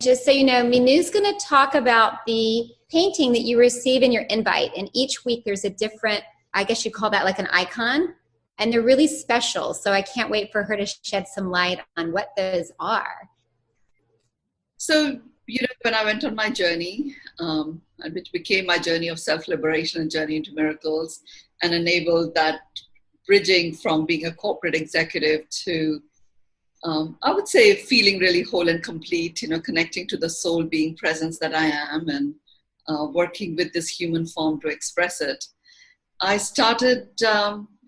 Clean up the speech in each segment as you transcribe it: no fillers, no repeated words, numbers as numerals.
Just so you know, Mynoo's going to talk about the painting that you receive in your invite. And each week there's a different, I guess you call that like an icon. And they're really special. So I can't wait for her to shed some light on what those are. So, when I went on my journey, which became my journey of self-liberation and journey into miracles, and enabled that bridging from being a corporate executive to I would say feeling really whole and complete, connecting to the soul being presence that I am, and working with this human form to express it. I started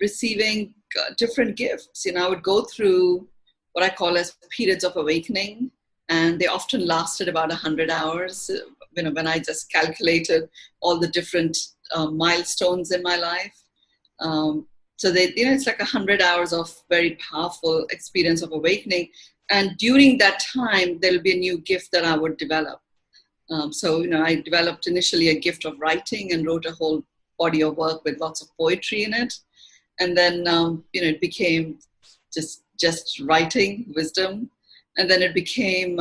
receiving different gifts. I would go through what I call as periods of awakening, and they often lasted about 100 hours, when I just calculated all the different milestones in my life. So it's like 100 hours of very powerful experience of awakening. And during that time, there'll be a new gift that I would develop. I developed initially a gift of writing and wrote a whole body of work with lots of poetry in it. And then, it became just writing, wisdom. And then it became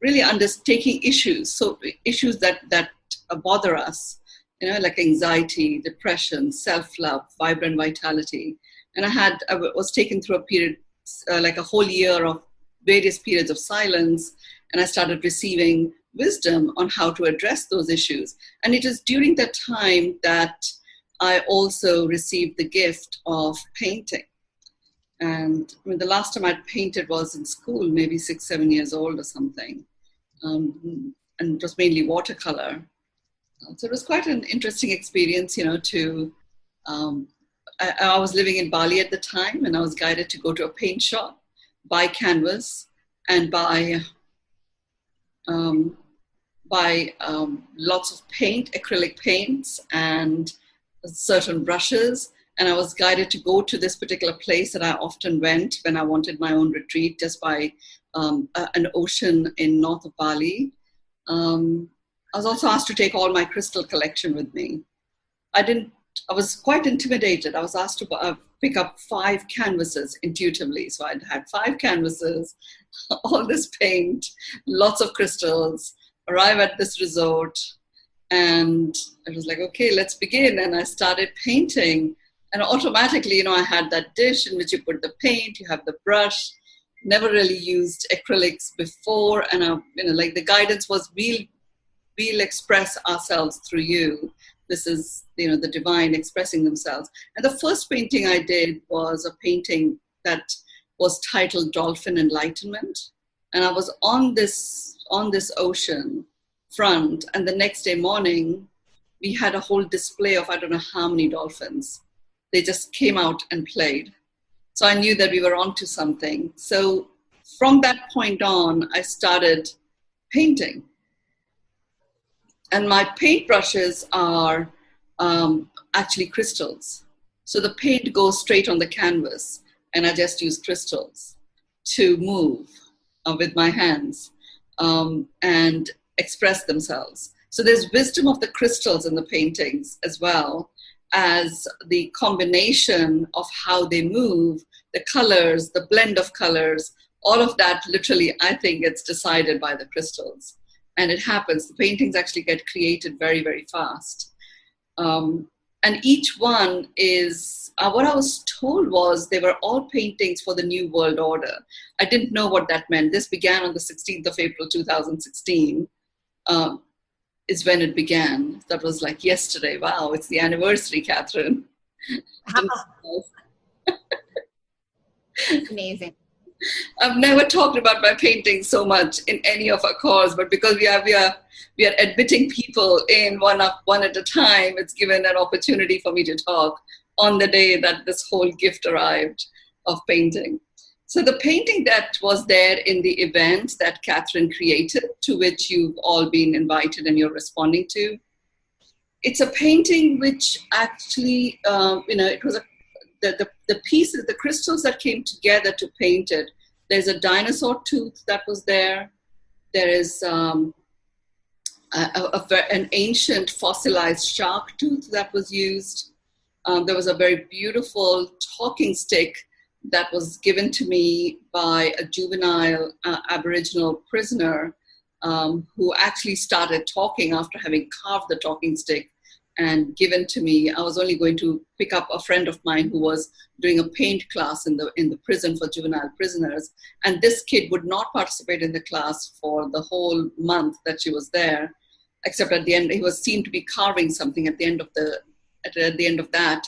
really taking issues. So issues that bother us. Like anxiety, depression, self-love, vibrant vitality. And I was taken through a period, like a whole year of various periods of silence. And I started receiving wisdom on how to address those issues. And it is during that time that I also received the gift of painting. And the last time I'd painted was in school, maybe 6-7 years old or something. And it was mainly watercolor. So it was quite an interesting experience, I was living in Bali at the time, and I was guided to go to a paint shop, buy canvas, and buy lots of paint, acrylic paints, and certain brushes. And I was guided to go to this particular place that I often went when I wanted my own retreat, just by an ocean in north of Bali. I was also asked to take all my crystal collection with me. I was quite intimidated. I was asked to pick up 5 canvases intuitively. So I'd had 5 canvases, all this paint, lots of crystals, arrive at this resort. And I was like, okay, let's begin. And I started painting. And automatically, I had that dish in which you put the paint, you have the brush. Never really used acrylics before. And the guidance was, we'll express ourselves through you. This is, the divine expressing themselves. And the first painting I did was a painting that was titled Dolphin Enlightenment. And I was on this ocean front, and the next day morning, we had a whole display of I don't know how many dolphins. They just came out and played. So I knew that we were onto something. So from that point on, I started painting. And my paintbrushes are actually crystals. So the paint goes straight on the canvas, and I just use crystals to move with my hands and express themselves. So there's wisdom of the crystals in the paintings, as well as the combination of how they move, the colors, the blend of colors, all of that literally, I think it's decided by the crystals. And it happens. The paintings actually get created very, very fast. And each one is, what I was told was they were all paintings for the New World Order. I didn't know what that meant. This began on the 16th of April, 2016, is when it began. That was like yesterday. Wow, it's the anniversary, Catherine. Amazing. I've never talked about my paintings so much in any of our calls, but because we are admitting people in one at a time, it's given an opportunity for me to talk on the day that this whole gift arrived of painting. So the painting that was there in the event that Catherine created, to which you've all been invited and you're responding to, it's a painting which actually, it was the pieces, the crystals that came together to paint it. There's a dinosaur tooth that was there. There is an ancient fossilized shark tooth that was used. There was a very beautiful talking stick that was given to me by a juvenile Aboriginal prisoner who actually started talking after having carved the talking stick and given to me. I was only going to pick up a friend of mine who was doing a paint class in the prison for juvenile prisoners. And this kid would not participate in the class for the whole month that she was there, except at the end, he was seen to be carving something at the end of that.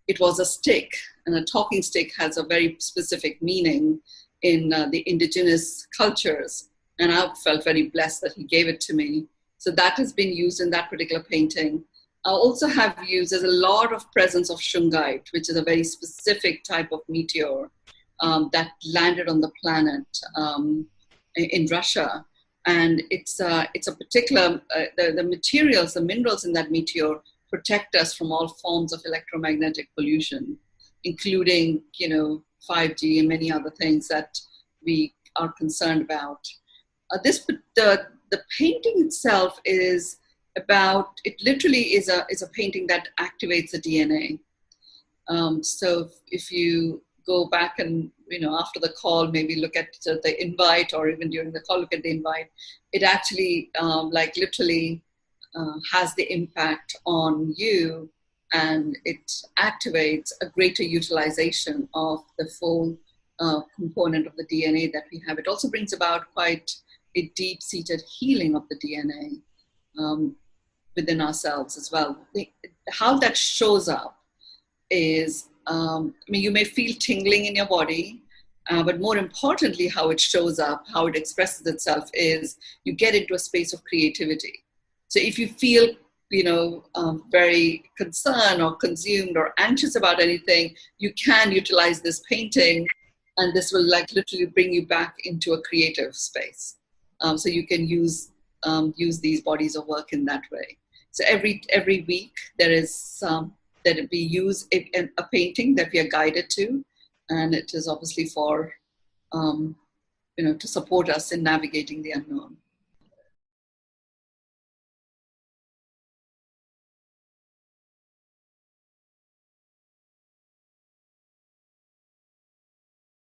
It was a stick, and a talking stick has a very specific meaning in the indigenous cultures. And I felt very blessed that he gave it to me. So that has been used in that particular painting. I also have used, there's a lot of presence of shungite, which is a very specific type of meteor that landed on the planet in Russia. And it's a particular, the materials, the minerals in that meteor protect us from all forms of electromagnetic pollution, including, 5G and many other things that we are concerned about. The painting itself is about, it literally is a painting that activates the DNA. So if you go back and, after the call, maybe look at the invite, or even during the call, look at the invite, it actually literally has the impact on you, and it activates a greater utilization of the full component of the DNA that we have. It also brings about quite a deep-seated healing of the DNA within ourselves as well. How that shows up is, you may feel tingling in your body, but more importantly, how it shows up, how it expresses itself is you get into a space of creativity. So if you feel, very concerned or consumed or anxious about anything, you can utilize this painting, and this will literally bring you back into a creative space. So you can use these bodies of work in that way. So every week there is that we use a painting that we are guided to, and it is obviously for to support us in navigating the unknown.